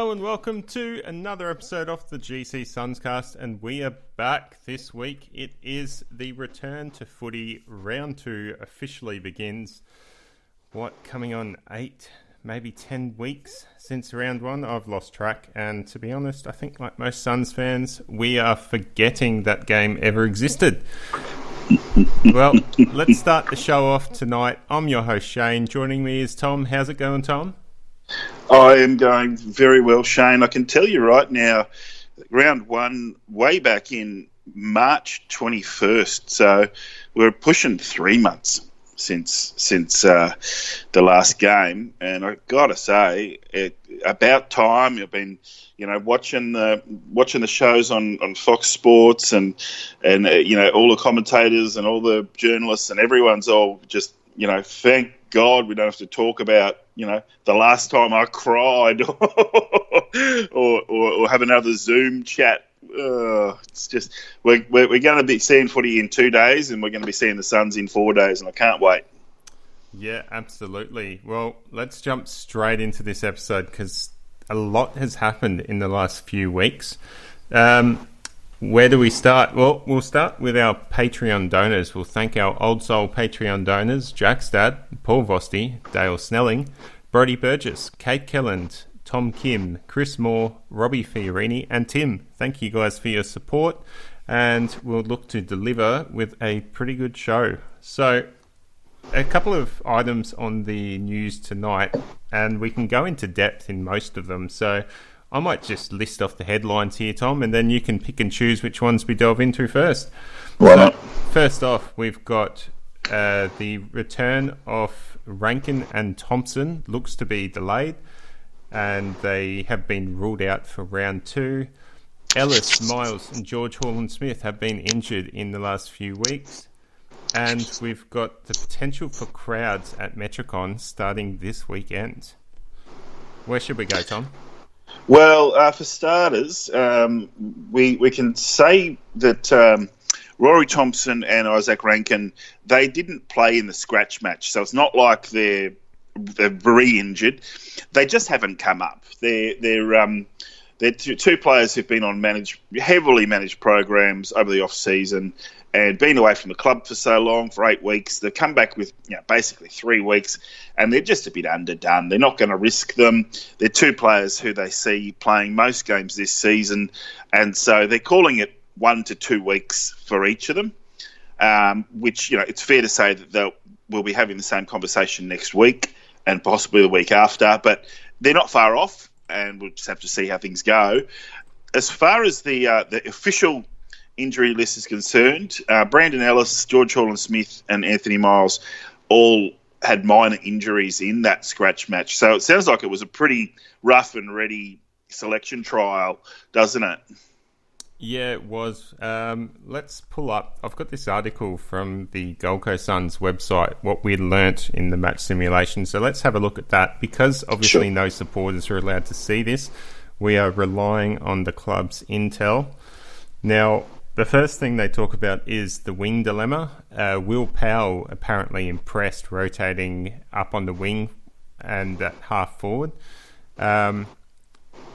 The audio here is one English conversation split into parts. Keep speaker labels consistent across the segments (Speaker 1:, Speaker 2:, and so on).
Speaker 1: Hello and welcome to another episode of the GCSUNScast, and we are back this week. It is the return to footy. Round 2 officially begins. Coming on 8, maybe 10 weeks since round 1? I've lost track, and to be honest, I think like most Suns fans, we are forgetting that game ever existed. Well, let's start the show off tonight. I'm your host, Shane. Joining me is Tom. How's it going, Tom?
Speaker 2: I am going very well, Shane. I can tell you right now, round 1, way back in March 21st. So we're pushing 3 months since the last game, and I've got to say, about time. I've been, watching the shows on Fox Sports, and all the commentators and all the journalists, and everyone's all just, thank God we don't have to talk about, the last time I cried or have another Zoom chat. It's just, we're going to be seeing footy in 2 days, and we're going to be seeing the Suns in 4 days, and I can't wait.
Speaker 1: Yeah, absolutely. Well, let's jump straight into this episode because a lot has happened in the last few weeks. Where do we start? Well, we'll start with our Patreon donors. We'll thank our old soul Patreon donors, Jack Stad, Paul Vosti, Dale Snelling, Brodie Burgess, Kate Kelland, Tom Kim, Chris Moore, Robbie Fiorini, and Tim. Thank you guys for your support, and we'll look to deliver with a pretty good show. So, a couple of items on the news tonight, and we can go into depth in most of them. So, I might just list off the headlines here, Tom, and then you can pick and choose which ones we delve into first.
Speaker 2: Right.
Speaker 1: So, first off, we've got the return of Rankin and Thompson. Looks to be delayed, and they have been ruled out for round 2. Ellis, Miles, and George Hall-Smith have been injured in the last few weeks. And we've got the potential for crowds at Metricon starting this weekend. Where should we go, Tom?
Speaker 2: Well, for starters, we can say that Rory Thompson and Isaac Rankin, they didn't play in the scratch match, so it's not like they're re-injured. They just haven't come up. They're two players who've been on heavily managed programs over the off-season and been away from the club for so long, for 8 weeks. They've come back with basically 3 weeks, and they're just a bit underdone. They're not going to risk them. They're two players who they see playing most games this season, and so they're calling it 1 to 2 weeks for each of them, which, it's fair to say that we'll be having the same conversation next week and possibly the week after, but they're not far off, and we'll just have to see how things go. As far as the official injury list is concerned, Brandon Ellis, George Hall-Smith, and Anthony Miles all had minor injuries in that scratch match. So it sounds like it was a pretty rough and ready selection trial, doesn't it?
Speaker 1: Yeah, it was. Let's pull up. I've got this article from the Gold Coast Suns website, what we learnt in the match simulation. So let's have a look at that. Because obviously no supporters are allowed to see this, we are relying on the club's intel. Now, the first thing they talk about is the wing dilemma. Will Powell apparently impressed rotating up on the wing and at half forward.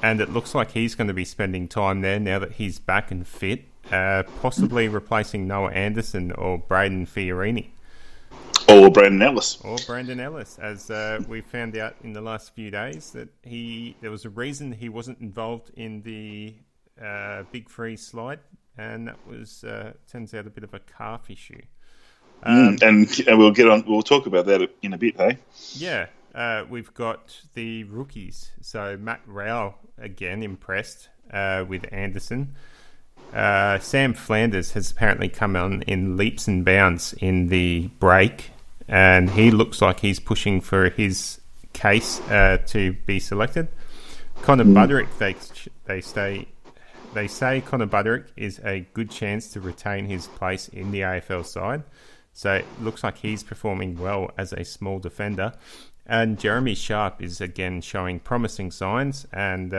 Speaker 1: And it looks like he's going to be spending time there now that he's back and fit, possibly replacing Noah Anderson or Braden Fiorini.
Speaker 2: Or Brandon Ellis.
Speaker 1: Or Brandon Ellis, as we found out in the last few days that there was a reason he wasn't involved in the Big Freeze slide, and that was turns out a bit of a calf issue.
Speaker 2: And we'll talk about that in a bit, hey?
Speaker 1: Yeah. We've got the rookies. So Matt Rowell, again, impressed with Anderson. Sam Flanders has apparently come on in leaps and bounds in the break, and he looks like he's pushing for his case to be selected. Connor Budrick, they say Connor Budrick is a good chance to retain his place in the AFL side. So it looks like he's performing well as a small defender. And Jeremy Sharp is again showing promising signs, and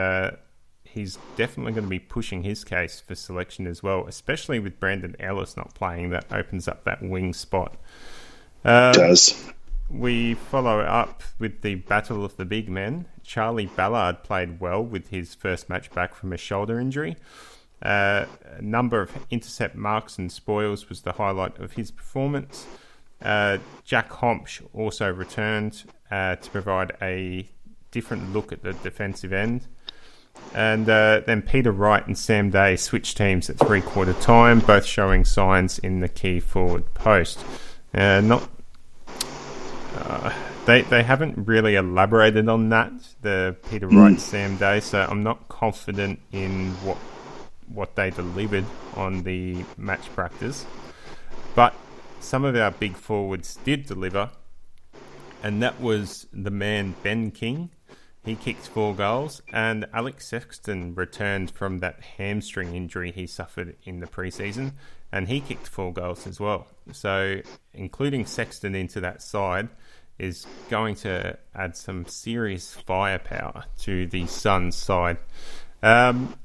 Speaker 1: he's definitely going to be pushing his case for selection as well, especially with Brandon Ellis not playing. That opens up that wing spot.
Speaker 2: It does.
Speaker 1: we follow up with the Battle of the Big Men. Charlie Ballard played well with his first match back from a shoulder injury. A number of intercept marks and spoils was the highlight of his performance. Jack Hompsch also returned to provide a different look at the defensive end. And then Peter Wright and Sam Day switched teams at three-quarter time, both showing signs in the key forward post. They haven't really elaborated on that, the Peter Wright Sam Day, so I'm not confident in what they delivered on the match practice. But some of our big forwards did deliver, and that was the man Ben King. He kicked 4 goals, and Alex Sexton returned from that hamstring injury he suffered in the preseason, and he kicked 4 goals as well. So including Sexton into that side is going to add some serious firepower to the Suns side.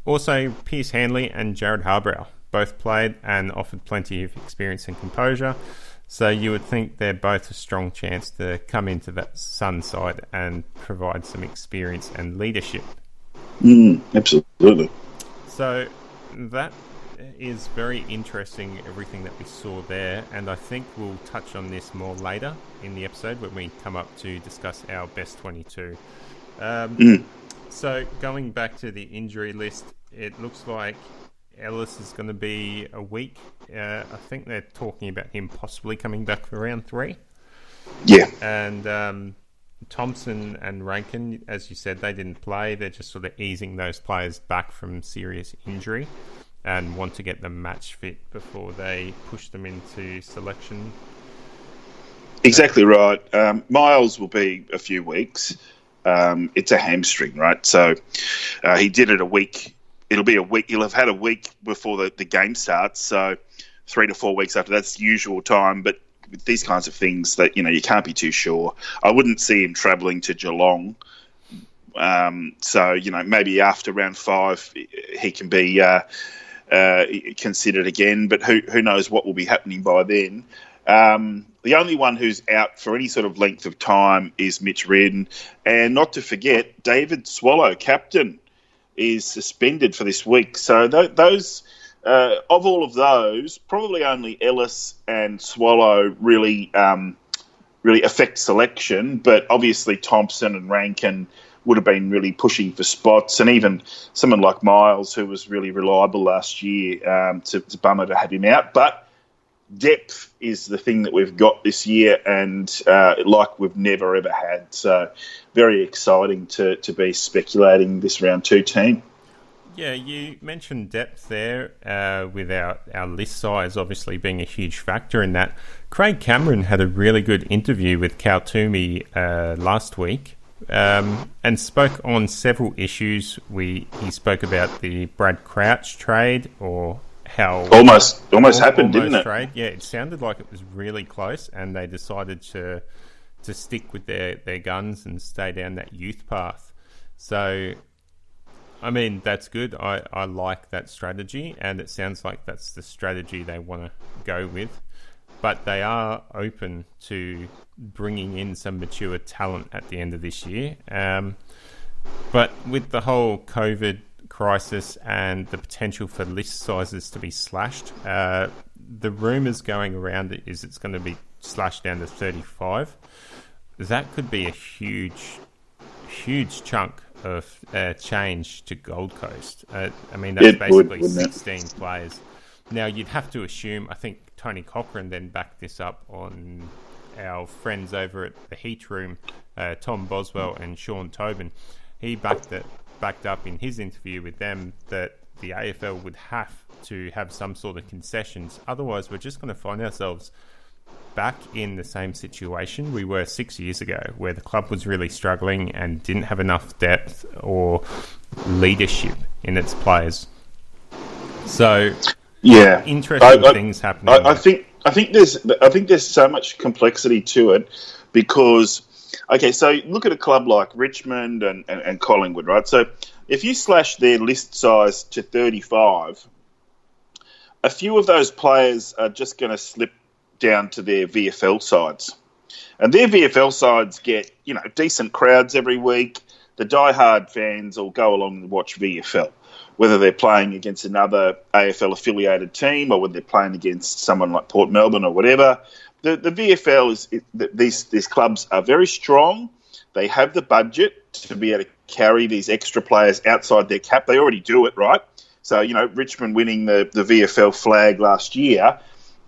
Speaker 1: Also, Pierce Hanley and Jared Harbrow both played and offered plenty of experience and composure. So you would think they're both a strong chance to come into that Sun side and provide some experience and leadership.
Speaker 2: Absolutely.
Speaker 1: So that is very interesting, everything that we saw there. And I think we'll touch on this more later in the episode when we come up to discuss our best 22. So going back to the injury list, it looks like Ellis is going to be a week. I think they're talking about him possibly coming back for round 3.
Speaker 2: Yeah.
Speaker 1: And Thompson and Rankin, as you said, they didn't play. They're just sort of easing those players back from serious injury and want to get them match fit before they push them into selection.
Speaker 2: Exactly right. Miles will be a few weeks. It's a hamstring, right? So he did it a week. It'll be a week. He'll have had a week before the game starts. So 3 to 4 weeks after, that's the usual time. But with these kinds of things that, you can't be too sure. I wouldn't see him travelling to Geelong. So, maybe after round 5, he can be considered again. But who knows what will be happening by then. The only one who's out for any sort of length of time is Mitch Reardon. And not to forget, David Swallow, captain, is suspended for this week. So those, of all of those, probably only Ellis and Swallow really affect selection. But obviously Thompson and Rankin would have been really pushing for spots. And even someone like Miles, who was really reliable last year, it's a bummer to have him out. But depth is the thing that we've got this year, and like we've never ever had. So very exciting to be speculating this round 2 team.
Speaker 1: Yeah, you mentioned depth there with our list size obviously being a huge factor in that. Craig Cameron had a really good interview with Cal Toomey last week and spoke on several issues. He spoke about the Brad Crouch trade, or how
Speaker 2: almost happened, didn't it?
Speaker 1: Trade. Yeah, it sounded like it was really close, and they decided to stick with their guns and stay down that youth path. So, I mean, that's good. I like that strategy, and it sounds like that's the strategy they want to go with. But they are open to bringing in some mature talent at the end of this year. But with the whole COVID crisis and the potential for list sizes to be slashed, the rumours going around it is it's going to be slashed down to 35. That could be a huge chunk of change to Gold Coast. I mean, that's basically 16 players. Now, you'd have to assume, I think Tony Cochran then backed this up on our friends over at the Heat Room, Tom Boswell and Sean Tobin. He backed up in his interview with them that the AFL would have to have some sort of concessions. Otherwise, we're just going to find ourselves back in the same situation we were 6 years ago, where the club was really struggling and didn't have enough depth or leadership in its players. So,
Speaker 2: yeah,
Speaker 1: interesting things happening.
Speaker 2: I think there's so much complexity to it because, okay, so look at a club like Richmond and Collingwood, right? So if you slash their list size to 35, a few of those players are just going to slip down to their VFL sides. And their VFL sides get, decent crowds every week. The diehard fans will go along and watch VFL, whether they're playing against another AFL-affiliated team or whether they're playing against someone like Port Melbourne or whatever. The VFL these clubs are very strong. They have the budget to be able to carry these extra players outside their cap. They already do it, right? So, Richmond winning the VFL flag last year,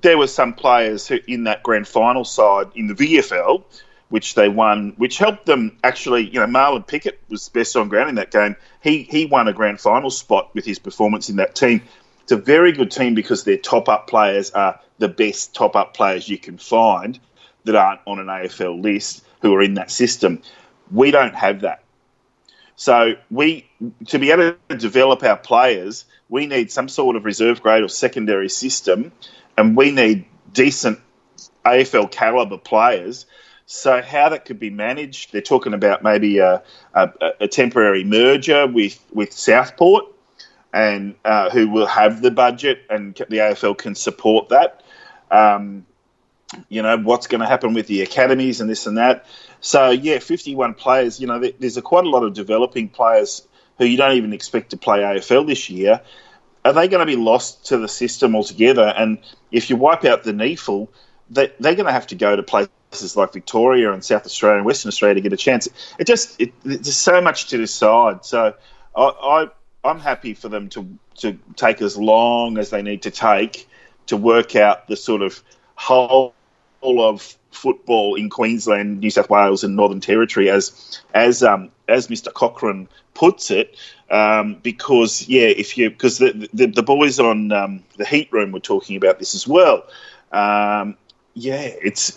Speaker 2: there were some players who in that grand final side in the VFL, which they won, which helped them actually, Marlon Pickett was best on ground in that game. He won a grand final spot with his performance in that team. It's a very good team because their top-up players are the best top-up players you can find that aren't on an AFL list who are in that system. We don't have that. So to be able to develop our players, we need some sort of reserve grade or secondary system, and we need decent AFL calibre players. So how that could be managed, they're talking about maybe a temporary merger with Southport, and who will have the budget, and the AFL can support that. What's going to happen with the academies and this and that. So, 51 players, there's quite a lot of developing players who you don't even expect to play AFL this year. Are they going to be lost to the system altogether? And if you wipe out the NEFL, they're going to have to go to places like Victoria and South Australia and Western Australia to get a chance. There's so much to decide. So I'm happy for them to take as long as they need to take to work out the sort of whole of football in Queensland, New South Wales, and Northern Territory, as Mr. Cochrane puts it, because the boys on the Heat Room were talking about this as well. It's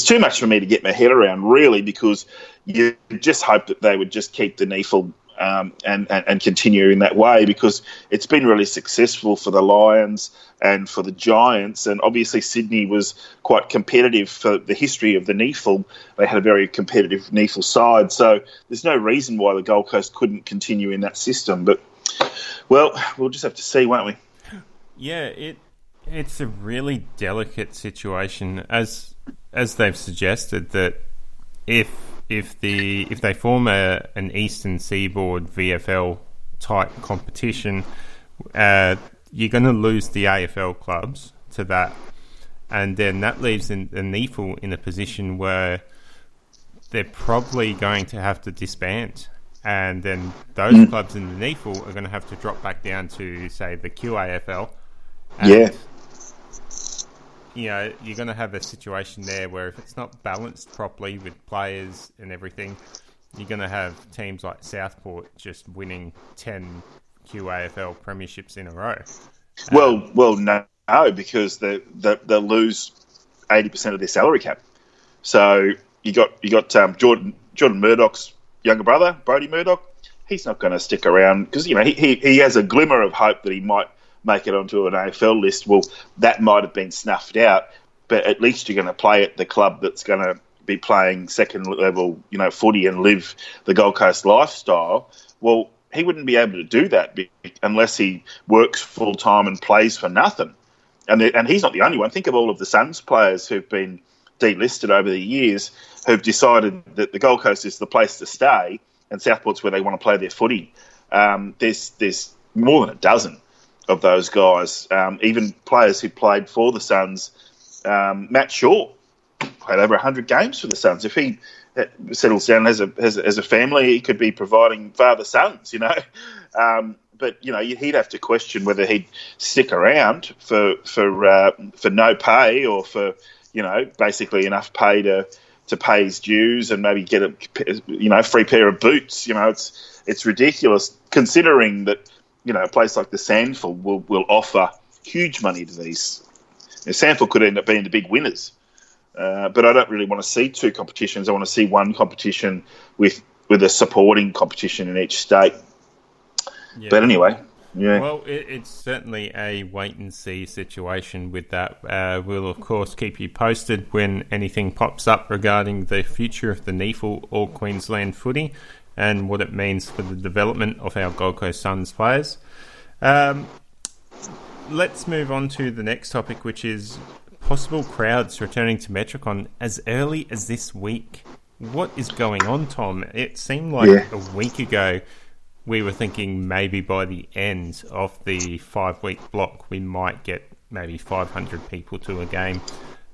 Speaker 2: too much for me to get my head around, really, because you just hope that they would just keep the NEFL and continue in that way, because it's been really successful for the Lions and for the Giants, and obviously Sydney was quite competitive for the history of the NEFL. They had a very competitive NEFL side, so there's no reason why the Gold Coast couldn't continue in that system. But, well, we'll just have to see, won't we?
Speaker 1: Yeah, it's a really delicate situation, as they've suggested, that if they form an Eastern Seaboard VFL type competition, you're going to lose the AFL clubs to that, and then that leaves the NEFL in a position where they're probably going to have to disband, and then those clubs in the NEFL are going to have to drop back down to, say, the QAFL. And, you're going to have a situation there where if it's not balanced properly with players and everything, you're going to have teams like Southport just winning 10 QAFL premierships in a row. No, because they'll lose 80% of their salary cap. So you got Jordan Murdoch's younger brother, Brodie Murdoch. He's not going to stick around because he has a glimmer of hope that he might make it onto an AFL list. Well, that might have been snuffed out, but at least you're going to play at the club that's going to be playing second level, footy and live the Gold Coast lifestyle. Well, he wouldn't be able to do that unless he works full time and plays for nothing. And he's not the only one. Think of all of the Suns players who've been delisted over the years, who've decided that the Gold Coast is the place to stay, and Southport's where they want to play their footy. There's more than a dozen of those guys, even players who played for the Suns. Matt Shaw played over 100 games for the Suns. If he settles down as a family, he could be providing father-sons, But he'd have to question whether he'd stick around for no pay or for basically enough pay to pay his dues and maybe get a free pair of boots. It's ridiculous considering that a place like the Sandford will offer huge money to these. Sandford could end up being the big winners. But I don't really want to see two competitions. I want to see one competition with a supporting competition in each state. Yeah. But anyway, yeah. Well, it's certainly a wait-and-see situation with that. We'll, of course, keep you posted when anything pops up regarding the future of the NEFL or Queensland footy and what it means for the development of our Gold Coast Suns players. Let's move on to the next topic, which is possible crowds returning to Metricon as early as this week. What is going on, Tom? It seemed like a week ago we were thinking maybe by the end of the 5-week block we might get maybe 500 people to a game.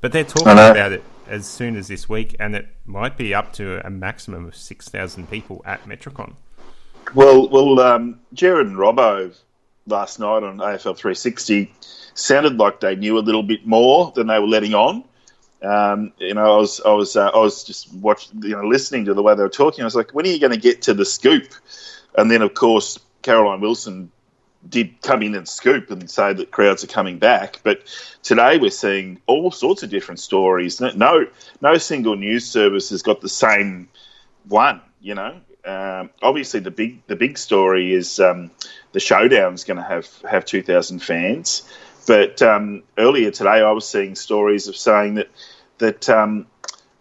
Speaker 1: But they're talking about it as soon as this week, and it might be up to a maximum of 6,000 people at Metricon.
Speaker 2: Well, Jared and Robbo last night on AFL 360 sounded like they knew a little bit more than they were letting on. I was just listening to the way they were talking. I was like, when are you going to get to the scoop? And then, of course, Caroline Wilson did come in and scoop and say that crowds are coming back. But today we're seeing all sorts of different stories. No single news service has got the same one. Obviously the big story is the Showdown's going to have 2,000 fans. But earlier today I was seeing stories of saying that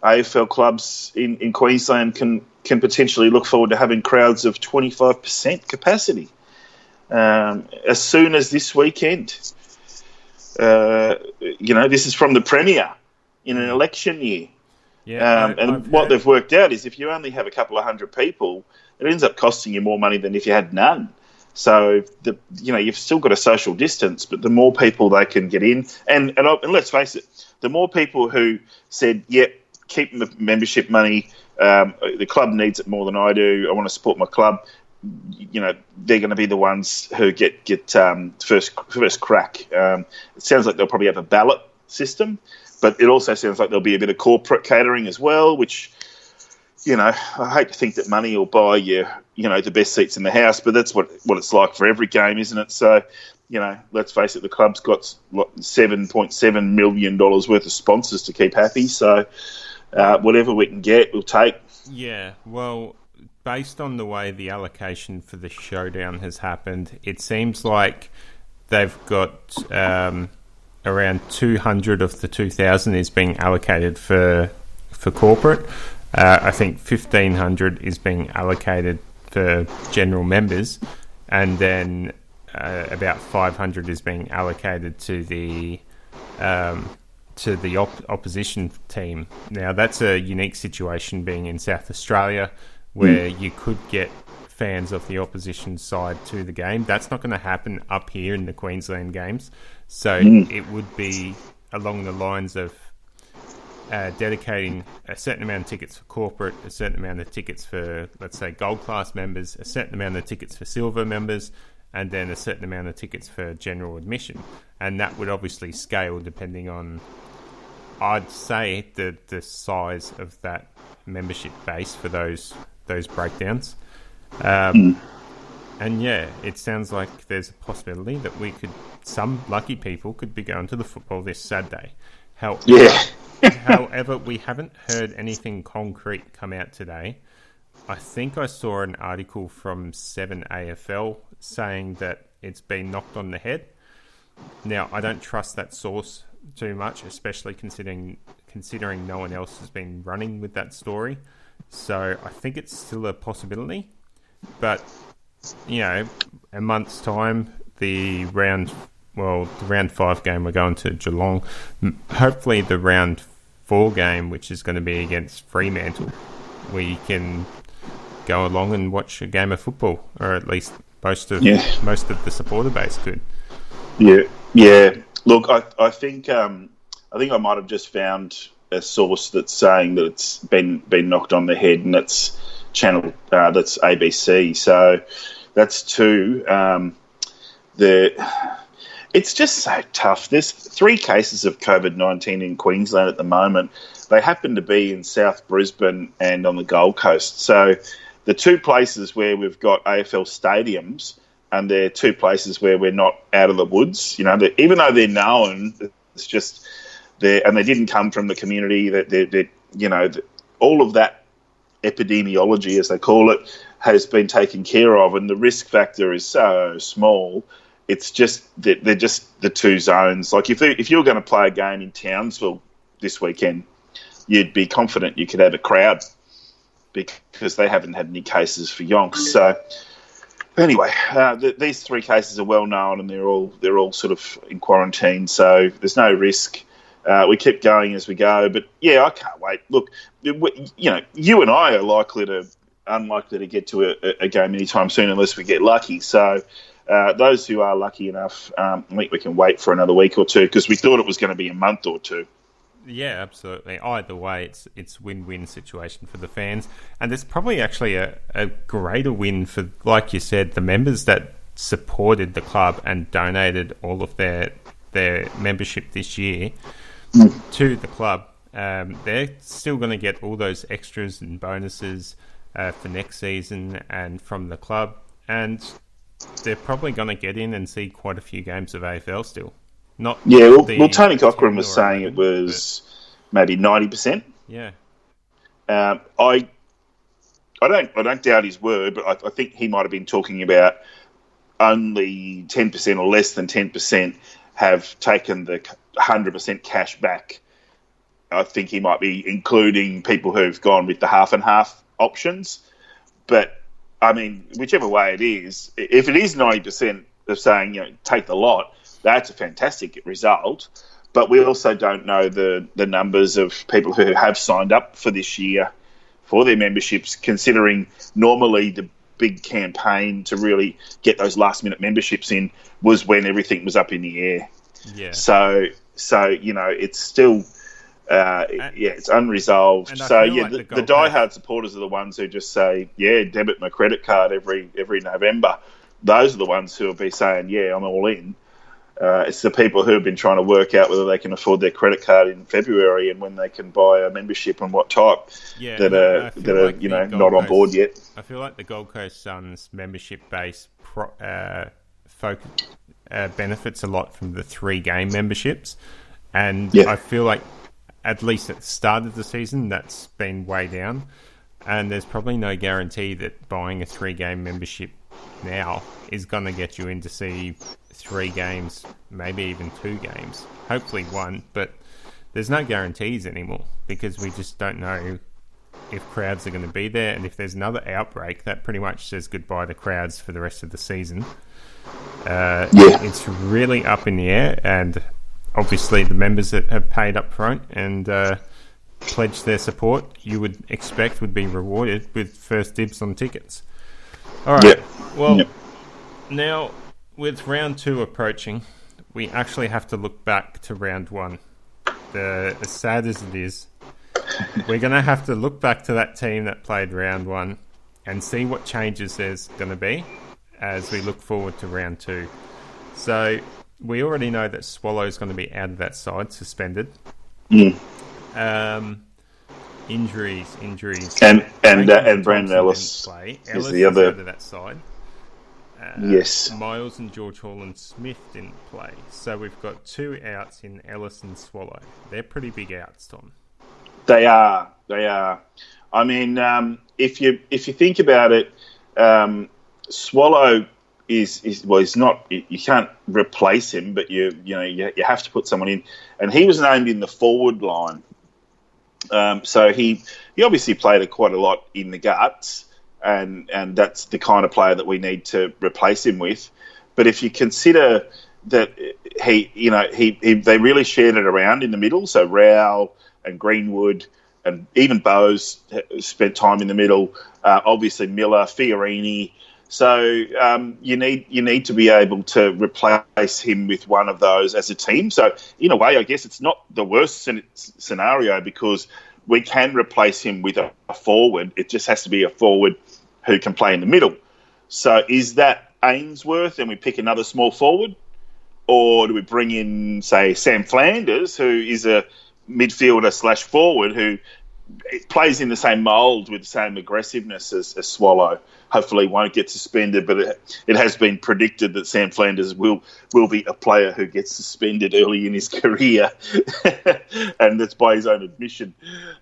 Speaker 2: AFL clubs in Queensland can potentially look forward to having crowds of 25% capacity as soon as this weekend. This is from the Premier in an election year. Yeah, what they've worked out is if you only have a couple of hundred people, it ends up costing you more money than if you had none. So you've still got a social distance, but the more people they can get in, and let's face it, the more people who said, "Yep, keep the membership money. The club needs it more than I do. I want to support my club." They're going to be the ones who get first crack. It sounds like they'll probably have a ballot system, but it also sounds like there'll be a bit of corporate catering as well, which, I hate to think that money will buy you, the best seats in the house, but that's what it's like for every game, isn't it? So, let's face it, the club's got $7.7 million worth of sponsors to keep happy. So whatever we can get, we'll take.
Speaker 1: Yeah, well, based on the way the allocation for the Showdown has happened, it seems like they've got around 200 of the 2,000 is being allocated for corporate. I think 1,500 is being allocated for general members, and then about 500 is being allocated to the opposition team. Now, that's a unique situation being in South Australia, where you could get fans of the opposition side to the game. That's not going to happen up here in the Queensland games. So it would be along the lines of dedicating a certain amount of tickets for corporate, a certain amount of tickets for, let's say, gold class members, a certain amount of tickets for silver members, and then a certain amount of tickets for general admission. And that would obviously scale depending on, I'd say, the size of that membership base for those breakdowns. And yeah, it sounds like there's a possibility that some lucky people could be going to the football this Saturday. However, we haven't heard anything concrete come out today. I think I saw an article from 7AFL saying that it's been knocked on the head. Now, I don't trust that source too much, especially considering no one else has been running with that story. So I think it's still a possibility. But, a month's time, the round 5 game, we're going to Geelong. Hopefully the round 4 game, which is going to be against Fremantle, we can go along and watch a game of football, or at least most of the supporter base could.
Speaker 2: Yeah. Look, I think I might have just found a source that's saying that it's been knocked on the head, and that's that's ABC. So that's two. It's just so tough. There's 3 cases of COVID-19 in Queensland at the moment. They happen to be in South Brisbane and on the Gold Coast. So the 2 places where we've got AFL stadiums, and they're 2 places where we're not out of the woods. Even though they're known, it's just there, and they didn't come from the community. That all of that epidemiology, as they call it, has been taken care of, and the risk factor is so small. It's just that they're just the 2 zones. Like if you were going to play a game in Townsville this weekend, you'd be confident you could have a crowd because they haven't had any cases for yonks. So anyway, these 3 cases are well known, and they're all sort of in quarantine. So there's no risk. we keep going as we go. But yeah, I can't wait. Look, you and I are unlikely to get to a game anytime soon unless we get lucky. So those who are lucky enough, I think we can wait for another week or two because we thought it was going to be a month or two.
Speaker 1: Yeah, absolutely. Either way, it's win-win situation for the fans, and there's probably actually a greater win for, like you said, the members that supported the club and donated all of their membership this year to the club. They're still going to get all those extras and bonuses for next season and from the club, and they're probably going to get in and see quite a few games of AFL still.
Speaker 2: Tony Cochran was saying it was maybe 90%.
Speaker 1: Yeah.
Speaker 2: I don't doubt his word, but I think he might have been talking about only 10% or less than 10% have taken the 100% cash back. I think he might be including people who've gone with the half and half options. But I mean, whichever way it is, if it is 90% of saying, take the lot, that's a fantastic result, but we also don't know the numbers of people who have signed up for this year for their memberships, considering normally the big campaign to really get those last-minute memberships in was when everything was up in the air.
Speaker 1: Yeah.
Speaker 2: So it's still, it's unresolved. So, the diehard supporters are the ones who just say, debit my credit card every November. Those are the ones who will be saying, I'm all in. It's the people who have been trying to work out whether they can afford their credit card in February and when they can buy a membership and what type that are not on board yet.
Speaker 1: I feel like the Gold Coast Suns membership base benefits a lot from the 3-game memberships, and I feel like at least at the start of the season that's been way down, and there's probably no guarantee that buying a 3-game membership now is going to get you in to see 3 games, maybe even 2 games, hopefully 1, but there's no guarantees anymore because we just don't know if crowds are going to be there, and if there's another outbreak, that pretty much says goodbye to crowds for the rest of the season. It's really up in the air, and obviously the members that have paid up front and pledged their support, you would expect would be rewarded with first dibs on tickets. All right, now with round 2 approaching, we actually have to look back to round 1. As sad as it is, we're going to have to look back to that team that played round 1 and see what changes there's going to be as we look forward to round 2. So we already know that Swallow's going to be out of that side, suspended. Injuries. And
Speaker 2: Brandon Ellis is the other.
Speaker 1: Out of that side.
Speaker 2: Yes.
Speaker 1: Miles and George Holland-Smith didn't play. So we've got 2 outs in Ellis and Swallow. They're pretty big outs, Tom.
Speaker 2: They are. I mean, if you think about it, Swallow is not. You can't replace him, but you have to put someone in, and he was named in the forward line. So he obviously played quite a lot in the guts, and that's the kind of player that we need to replace him with. But if you consider that they really shared it around in the middle, so Rowell and Greenwood and even Bowes spent time in the middle. Obviously Miller, Fiorini. So you need to be able to replace him with one of those as a team. So in a way, I guess it's not the worst scenario because we can replace him with a forward. It just has to be a forward who can play in the middle. So is that Ainsworth and we pick another small forward? Or do we bring in, say, Sam Flanders, who is a midfielder / forward who plays in the same mould with the same aggressiveness as Swallow? Hopefully won't get suspended, but it has been predicted that Sam Flanders will be a player who gets suspended early in his career, and that's by his own admission.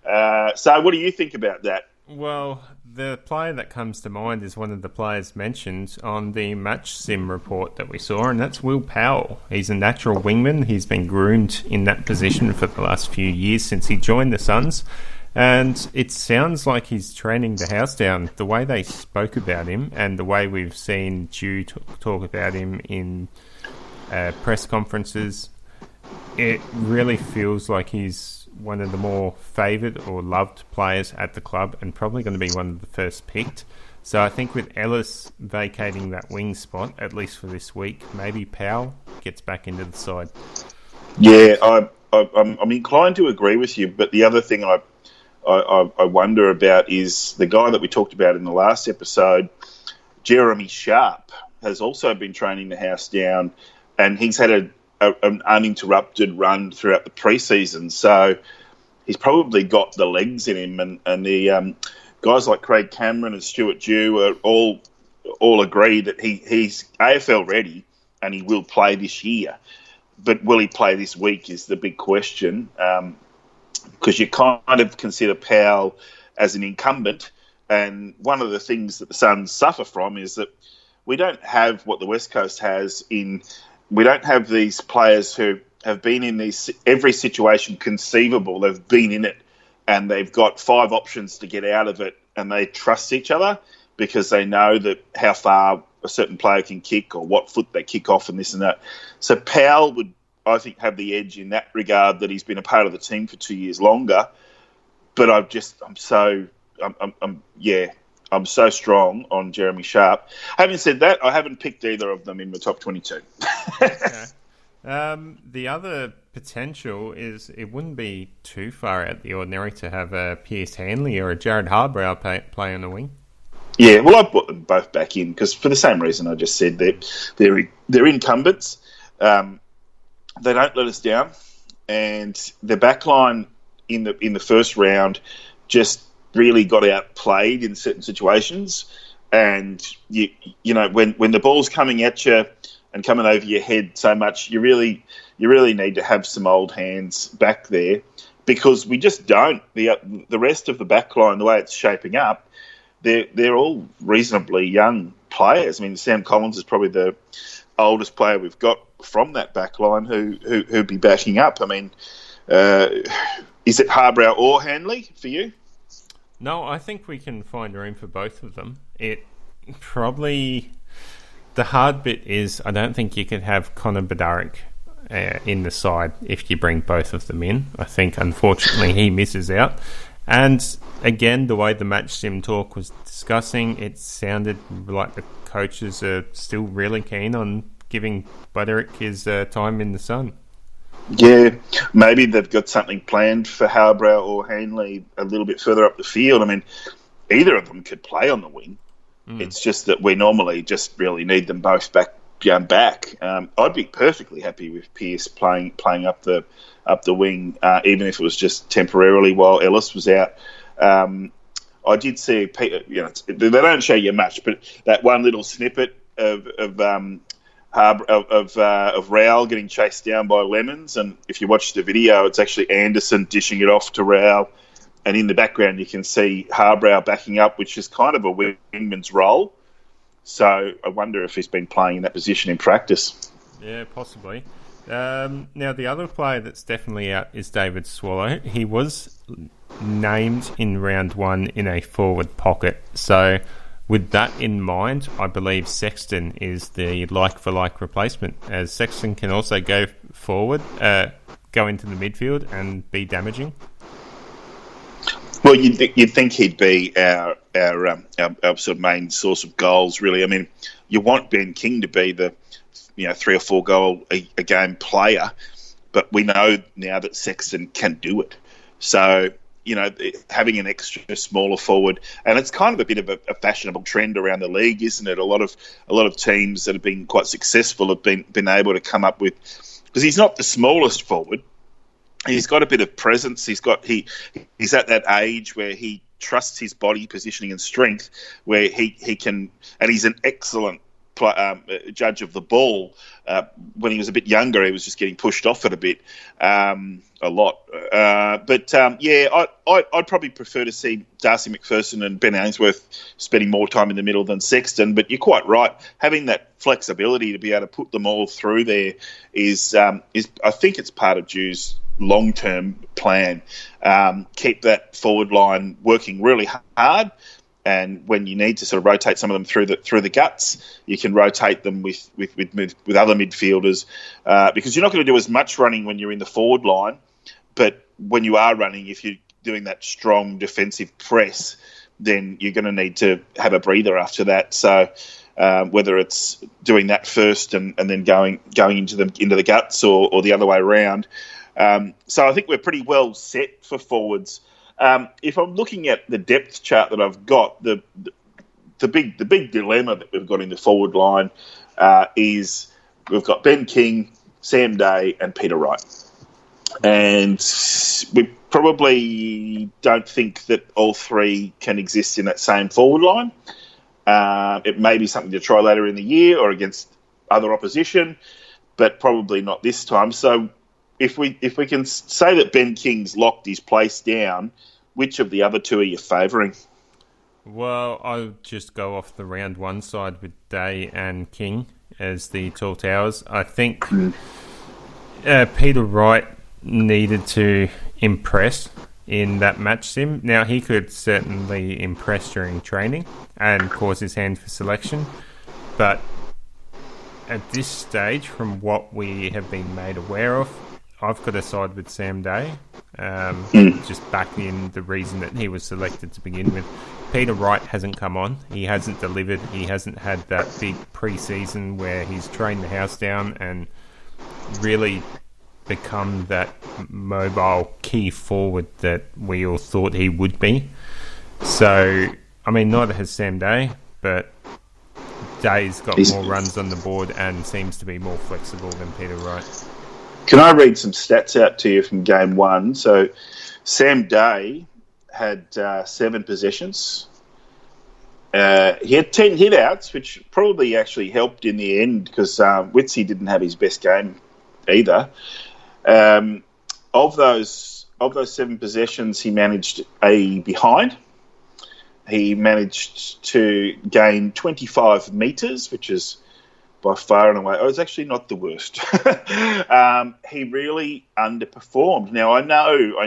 Speaker 2: So what do you think about that?
Speaker 1: Well, the player that comes to mind is one of the players mentioned on the match sim report that we saw, and that's Will Powell. He's a natural wingman. He's been groomed in that position for the last few years since he joined the Suns. And it sounds like he's training the house down. The way they spoke about him and the way we've seen Dew talk about him in press conferences, it really feels like he's one of the more favoured or loved players at the club and probably going to be one of the first picked. So I think with Ellis vacating that wing spot, at least for this week, maybe Powell gets back into the side.
Speaker 2: Yeah, I'm inclined to agree with you, but the other thing I wonder about is the guy that we talked about in the last episode, Jeremy Sharp, has also been training the house down, and he's had an uninterrupted run throughout the preseason. So he's probably got the legs in him, and the guys like Craig Cameron and Stuart Dew are all agree that he's AFL ready and he will play this year. But will he play this week is the big question, because you kind of consider Powell as an incumbent. And one of the things that the Suns suffer from is that we don't have what the West Coast has we don't have these players who have been in every situation conceivable. They've been in it and they've got 5 options to get out of it, and they trust each other because they know that how far a certain player can kick or what foot they kick off and this and that. So Powell would, I think, have the edge in that regard, that he's been a part of the team for 2 years longer. But I'm so strong on Jeremy Sharp. Having said that, I haven't picked either of them in the top 22.
Speaker 1: Okay. The other potential is it wouldn't be too far out the ordinary to have a Pierce Hanley or a Jared Harbrow play on the wing.
Speaker 2: Yeah, well, I put them both back in because for the same reason I just said, they're incumbents. They don't let us down, and the backline in the first round just really got outplayed in certain situations. And you know when the ball's coming at you and coming over your head so much, you really need to have some old hands back there, because we just don't. The rest of the backline, the way it's shaping up, they're all reasonably young players. I mean, Sam Collins is probably the oldest player we've got from that backline who'd be backing up. I mean, is it Harbrow or Hanley for you?
Speaker 1: No, I think we can find room for both of them. It probably... The hard bit is I don't think you could have Connor Bedarick in the side if you bring both of them in. I think, unfortunately, he misses out. And, again, the way the match sim talk was discussing, it sounded like the coaches are still really keen on giving Bedarick his time in the sun.
Speaker 2: Yeah, maybe they've got something planned for Harbrow or Hanley a little bit further up the field. I mean, either of them could play on the wing. It's just that we normally just really need them both back. I'd be perfectly happy with Pierce playing up the wing, even if it was just temporarily while Ellis was out. I did see, they don't show you much, but that one little snippet of Rowell getting chased down by Lemons, and if you watch the video, it's actually Anderson dishing it off to Rowell. And in the background, you can see Harbrow backing up, which is kind of a wingman's role. So I wonder if he's been playing in that position in practice.
Speaker 1: Yeah, possibly. Now, the other player that's definitely out is David Swallow. He was named in round 1 in a forward pocket. So with that in mind, I believe Sexton is the like-for-like replacement, as Sexton can also go forward, go into the midfield and be damaging.
Speaker 2: Well, you'd think he'd be our sort of main source of goals, really. I mean, you want Ben King to be the 3 or 4 goal a game player, but we know now that Sexton can do it. So having an extra smaller forward, and it's kind of a bit of a fashionable trend around the league, isn't it? A lot of teams that have been quite successful have been able to come up with, because he's not the smallest forward. He's got a bit of presence. He's at that age where he trusts his body positioning and strength, where he can, and he's an excellent judge of the ball. When he was a bit younger, he was just getting pushed off it a bit, a lot. I'd probably prefer to see Darcy McPherson and Ben Ainsworth spending more time in the middle than Sexton. But you're quite right. Having that flexibility to be able to put them all through there is I think it's part of Dew's long-term plan. Keep that forward line working really hard, And when you need to sort of rotate some of them through the guts, you can rotate them with other midfielders because you're not going to do as much running when you're in the forward line. But when you are running, if you're doing that strong defensive press, then you're going to need to have a breather after that. So whether it's doing that first and then going into the guts or the other way around. So I think we're pretty well set for forwards. If I'm looking at the depth chart that I've got, the big dilemma that we've got in the forward line is we've got Ben King, Sam Day, and Peter Wright, and we probably don't think that all three can exist in that same forward line. It may be something to try later in the year or against other opposition, but probably not this time. So if we can say that Ben King's locked his place down, which of the other two are you favouring?
Speaker 1: Well, I'll just go off the round one side with Day and King as the tall towers. I think Peter Wright needed to impress in that match sim. Now, he could certainly impress during training and cause his hand for selection, but at this stage, from what we have been made aware of, I've got to side with Sam Day, just backing in the reason that he was selected to begin with. Peter Wright hasn't come on. He hasn't delivered. He hasn't had that big pre-season where he's trained the house down and really become that mobile key forward that we all thought he would be. So, I mean, neither has Sam Day, but Day's got more runs on the board and seems to be more flexible than Peter Wright.
Speaker 2: Can I read some stats out to you from game one? So Sam Day had 7 possessions. He had 10 hit-outs, which probably actually helped in the end because Witsy didn't have his best game either. Of those 7 possessions, he managed a behind. He managed to gain 25 metres, which is by far and away. Oh, it's actually not the worst. He really underperformed. Now, I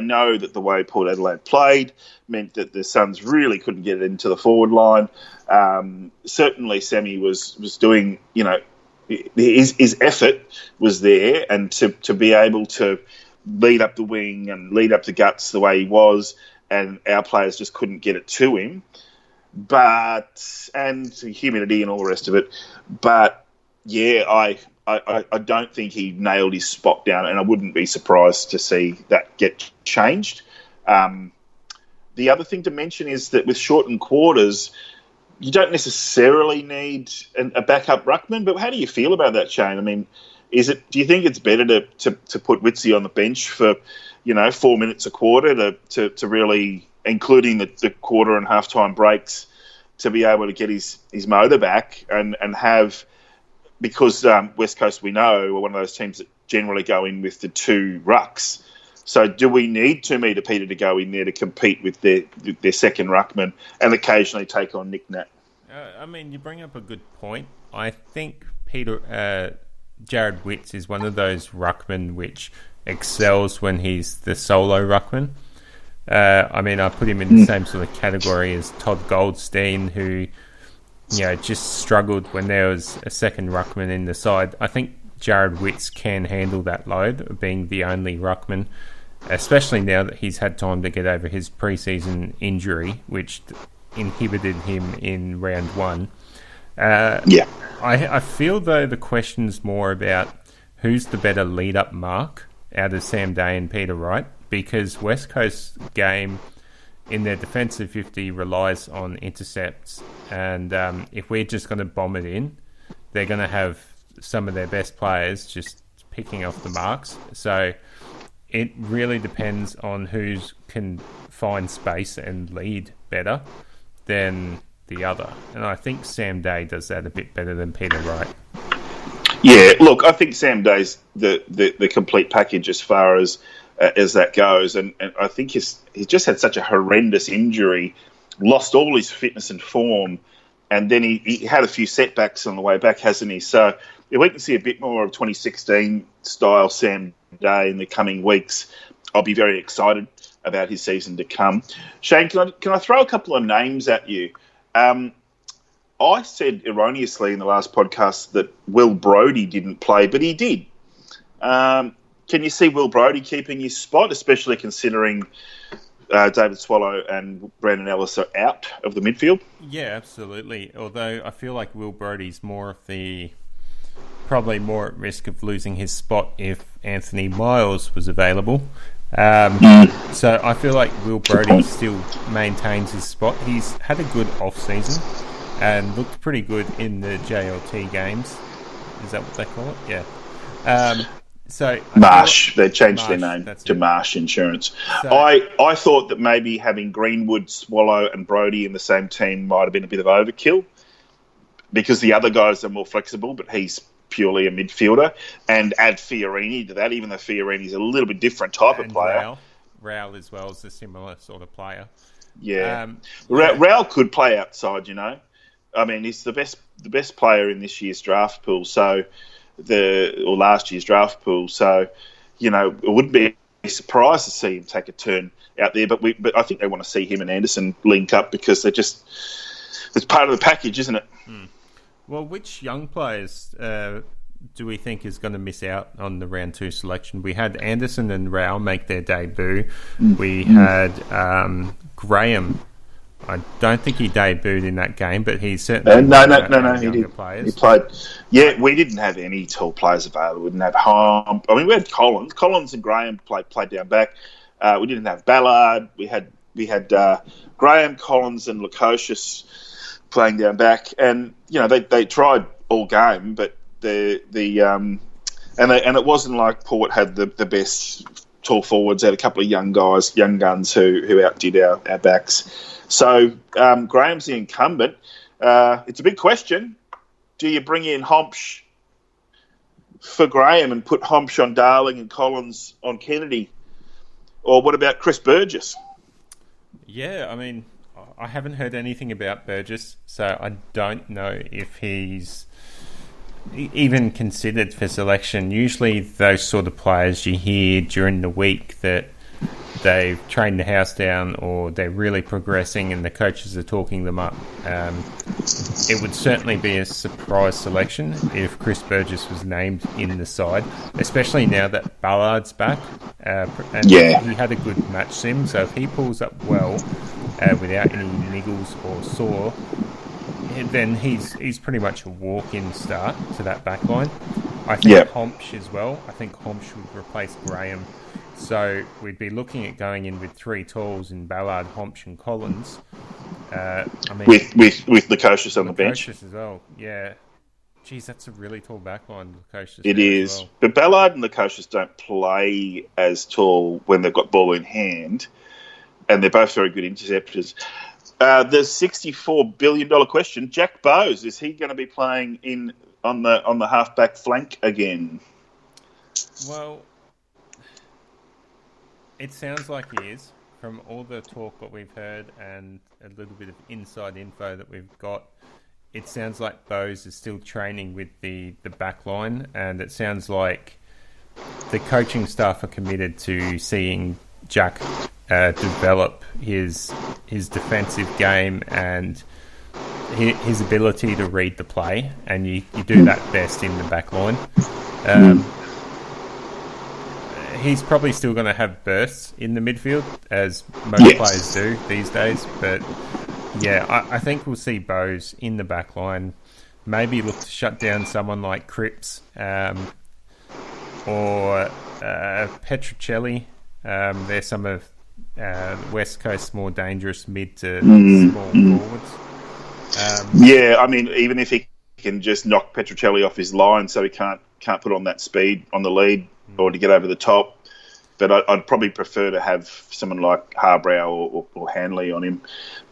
Speaker 2: know that the way Port Adelaide played meant that the Suns really couldn't get it into the forward line. Certainly, Sammy was doing, his effort was there, and to be able to lead up the wing and lead up the guts the way he was, and our players just couldn't get it to him. And humidity and all the rest of it. But yeah, I don't think he nailed his spot down, and I wouldn't be surprised to see that get changed. The other thing to mention is that with shortened quarters, you don't necessarily need a backup ruckman. But how do you feel about that, Shane? I mean, do you think it's better to put Witsy on the bench for 4 minutes a quarter to really, including the quarter and half-time breaks, to be able to get his motor back and have, because West Coast, we know, are one of those teams that generally go in with the 2 rucks. So do we need Meter Peter to go in there to compete with their second ruckman and occasionally take on Nick Nat?
Speaker 1: I mean, you bring up a good point. I think Jared Witts is one of those ruckmen which excels when he's the solo ruckman. I mean, I put him in the same sort of category as Todd Goldstein, who just struggled when there was a second ruckman in the side. I think Jared Witts can handle that load of being the only ruckman, especially now that he's had time to get over his pre-season injury, which inhibited him in round one. I feel, though, the question's more about who's the better lead-up mark out of Sam Day and Peter Wright, because West Coast's game in their defensive 50 relies on intercepts, and if we're just going to bomb it in, they're going to have some of their best players just picking off the marks. So it really depends on who can find space and lead better than the other. And I think Sam Day does that a bit better than Peter Wright.
Speaker 2: Yeah, look, I think Sam Day's the complete package as far as that goes. And I think he's just had such a horrendous injury, lost all his fitness and form, and then he had a few setbacks on the way back, hasn't he? So if we can see a bit more of 2016 style Sam Day in the coming weeks, I'll be very excited about his season to come. Shane, can I throw a couple of names at you? I said erroneously in the last podcast that Will Brodie didn't play, but he did. Can you see Will Brodie keeping his spot, especially considering David Swallow and Brandon Ellis are out of the midfield?
Speaker 1: Yeah, absolutely. Although I feel like Will Brodie's probably more at risk of losing his spot if Anthony Miles was available. So I feel like Will Brodie still maintains his spot. He's had a good off-season and looked pretty good in the JLT games. Is that what they call it? Yeah. So
Speaker 2: Marsh, they changed their name to Marsh Insurance. So, I thought that maybe having Greenwood, Swallow and Brodie in the same team might have been a bit of overkill because the other guys are more flexible, but he's purely a midfielder. And add Fiorini to that, even though Fiorini's a little bit different type of player.
Speaker 1: Raul as well is a similar sort of player.
Speaker 2: Yeah. Raul could play outside, you know. I mean, he's the best player in this year's draft pool, or last year's draft pool. So, you know, it wouldn't be surprised to see him take a turn out there. But I think they want to see him and Anderson link up because it's part of the package, isn't it?
Speaker 1: Well, which young players do we think is going to miss out on the round 2 selection? We had Anderson and Raul make their debut. We had Graham. I don't think he debuted in that game, but he's certainly
Speaker 2: no. He did. Players. He played. Yeah, we didn't have any tall players available. We didn't have Hom. I mean, we had Collins. Collins and Graham played down back. We didn't have Ballard. We had Graham, Collins, and Lukosius playing down back, and you know they tried all game, but and it wasn't like Port had the best tall forwards. They had a couple of young guns who outdid our backs. So Graham's the incumbent. It's a big question. Do you bring in Homsch for Graham and put Homsch on Darling and Collins on Kennedy? Or what about Chris Burgess?
Speaker 1: Yeah, I mean, I haven't heard anything about Burgess, so I don't know if he's even considered for selection. Usually those sort of players you hear during the week that they've trained the house down or they're really progressing and the coaches are talking them up. It would certainly be a surprise selection if Chris Burgess was named in the side, especially now that Ballard's back. He had a good match sim, so if he pulls up well without any niggles or sore, then he's pretty much a walk-in start to that back line. I think Homsch as well. I think Homsch would replace Graham. So we'd be looking at going in with 3 talls in Ballard, Homsch and Collins. With
Speaker 2: Lukosius on the bench.
Speaker 1: Lukosius as well, yeah. Geez, that's a really tall backline, Lukosius.
Speaker 2: It is. Well. But Ballard and Lukosius don't play as tall when they've got ball in hand, and they're both very good interceptors. The $64 billion question, Jack Bowes, is he going to be playing on the half-back flank again?
Speaker 1: Well, it sounds like he is, from all the talk that we've heard and a little bit of inside info that we've got. It sounds like Bowes is still training with the back line, and it sounds like the coaching staff are committed to seeing Jack develop his defensive game and his ability to read the play, and you do that best in the back line. He's probably still going to have bursts in the midfield, as most players do these days. But yeah, I think we'll see Bowes in the back line. Maybe look to shut down someone like Cripps or Petruccelli. They're some of West Coast's more dangerous mid to small forwards.
Speaker 2: I mean, even if he can just knock Petruccelli off his line so he can't put on that speed on the lead or to get over the top. But I'd probably prefer to have someone like Harbrow or Hanley on him.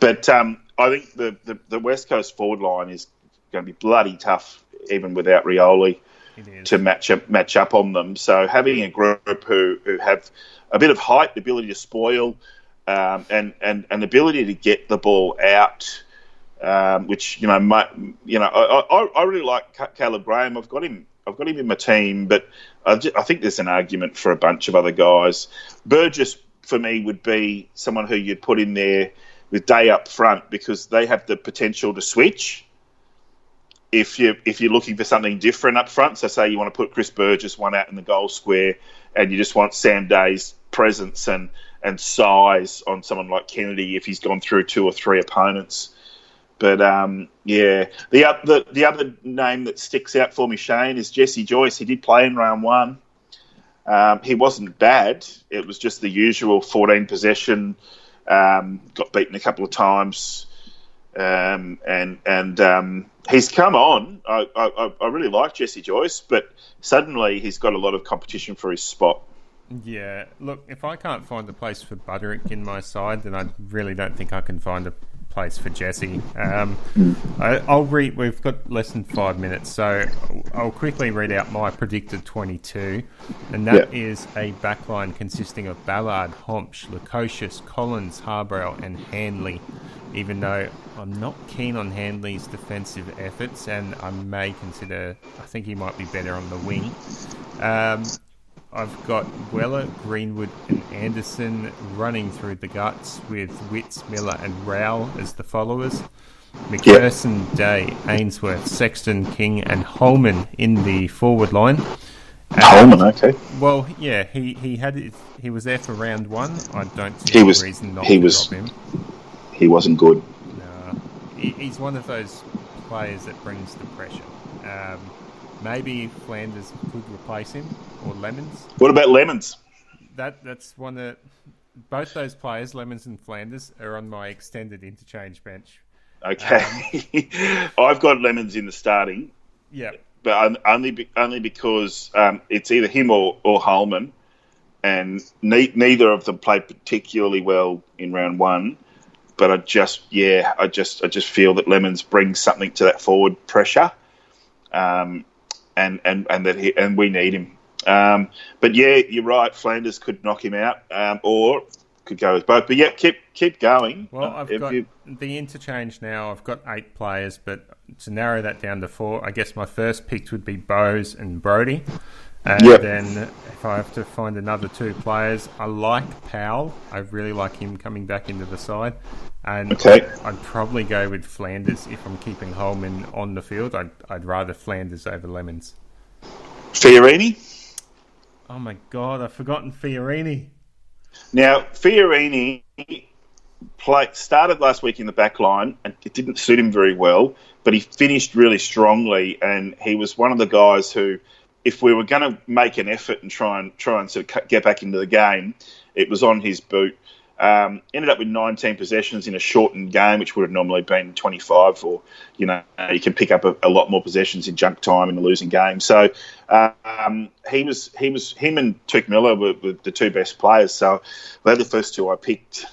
Speaker 2: But I think the West Coast forward line is going to be bloody tough, even without Rioli, to match up on them. So having a group who have a bit of height, the ability to spoil, and ability to get the ball out, which I really like Caleb Graham. I've got him in my team, but I think there's an argument for a bunch of other guys. Burgess, for me, would be someone who you'd put in there with Day up front because they have the potential to switch if you're looking for something different up front. So say you want to put Chris Burgess one out in the goal square and you just want Sam Day's presence and size on someone like Kennedy if he's gone through 2 or 3 opponents. But, the other name that sticks out for me, Shane, is Jesse Joyce. He did play in round 1. He wasn't bad. It was just the usual 14 possession, got beaten a couple of times, and he's come on. I really like Jesse Joyce, but suddenly he's got a lot of competition for his spot.
Speaker 1: Yeah, look, if I can't find a place for Butterick in my side, then I really don't think I can find a place for Jesse. We've got less than 5 minutes, so I'll quickly read out my predicted 22, and that is a backline consisting of Ballard, Hompsch, Lukosius, Collins, Harbrow and Handley, even though I'm not keen on Handley's defensive efforts, and I think he might be better on the wing. I've got Weller, Greenwood and Anderson running through the guts with Witts, Miller and Rowell as the followers. McPherson, Day, Ainsworth, Sexton, King and Holman in the forward line.
Speaker 2: Holman, okay.
Speaker 1: Well, yeah, he was there for round 1. I don't see any reason not to drop him.
Speaker 2: He wasn't good.
Speaker 1: No, he's one of those players that brings the pressure. Maybe Flanders could replace him, or Lemons.
Speaker 2: What about Lemons?
Speaker 1: That's one that both those players, Lemons and Flanders, are on my extended interchange bench.
Speaker 2: Okay, I've got Lemons in the starting.
Speaker 1: Yeah,
Speaker 2: but only because it's either him or Holman, and neither of them played particularly well in round 1. But I just feel that Lemons brings something to that forward pressure. And we need him. But yeah, you're right. Flanders could knock him out, or could go with both. But yeah, keep going.
Speaker 1: Well, I've got the interchange now. I've got 8 players, but to narrow that down to 4, I guess my first picks would be Bowes and Brodie. And then if I have to find another 2 players, I like Powell. I really like him coming back into the side. And I'd probably go with Flanders if I'm keeping Holman on the field. I'd rather Flanders over Lemons.
Speaker 2: Fiorini?
Speaker 1: Oh my God, I've forgotten Fiorini.
Speaker 2: Now, Fiorini started last week in the back line, and it didn't suit him very well, but he finished really strongly, and he was one of the guys who, if we were going to make an effort and try and sort of get back into the game, it was on his boot. Ended up with 19 possessions in a shortened game, which would have normally been 25, or you can pick up a lot more possessions in junk time in a losing game. So him and Tuke Miller were the 2 best players. So they're the first 2 I picked.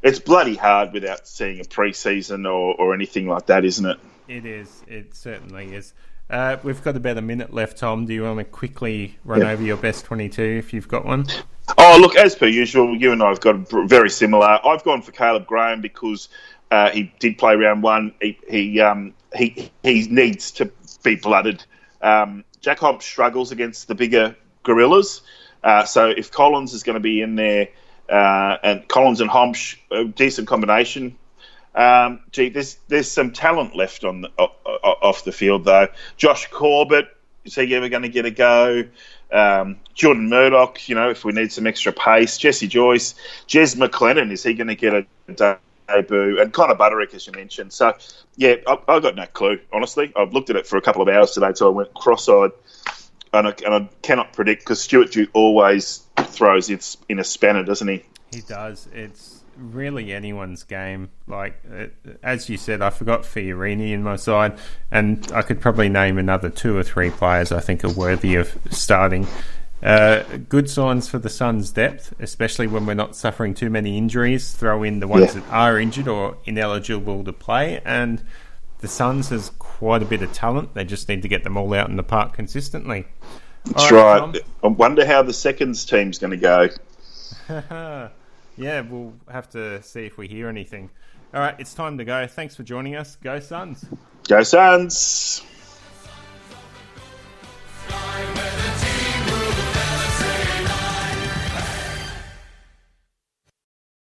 Speaker 2: It's bloody hard without seeing a pre-season or anything like that, isn't it?
Speaker 1: It is. It certainly is. We've got about a minute left, Tom. Do you want to quickly run over your best 22 if you've got one?
Speaker 2: Oh, look, as per usual, you and I have got very similar. I've gone for Caleb Graham because he did play round 1. He needs to be blooded. Jack Hompsch struggles against the bigger gorillas. So if Collins is going to be in there, and Collins and Hompsch, a decent combination. There's some talent left off the field though. Josh Corbett, is he ever going to get a go? Jordan Murdoch, if we need some extra pace. Jesse Joyce, Jez McLennan, is he going to get a debut? And Connor Butterick, as you mentioned. So yeah, I've got no clue. Honestly, I've looked at it for a couple of hours today, so I went cross-eyed, and I cannot predict because Stuart Duke always throws it in a spanner, doesn't he?
Speaker 1: He does. It's really anyone's game. Like, as you said, I forgot Fiorini in my side, and I could probably name another 2 or 3 players I think are worthy of starting. Good signs for the Suns' depth, especially when we're not suffering too many injuries. Throw in the ones that are injured or ineligible to play, and the Suns has quite a bit of talent. They just need to get them all out in the park consistently.
Speaker 2: That's right. I wonder how the seconds team's going to go.
Speaker 1: Yeah, we'll have to see if we hear anything. All right, it's time to go. Thanks for joining us. Go Suns.
Speaker 2: Go Suns.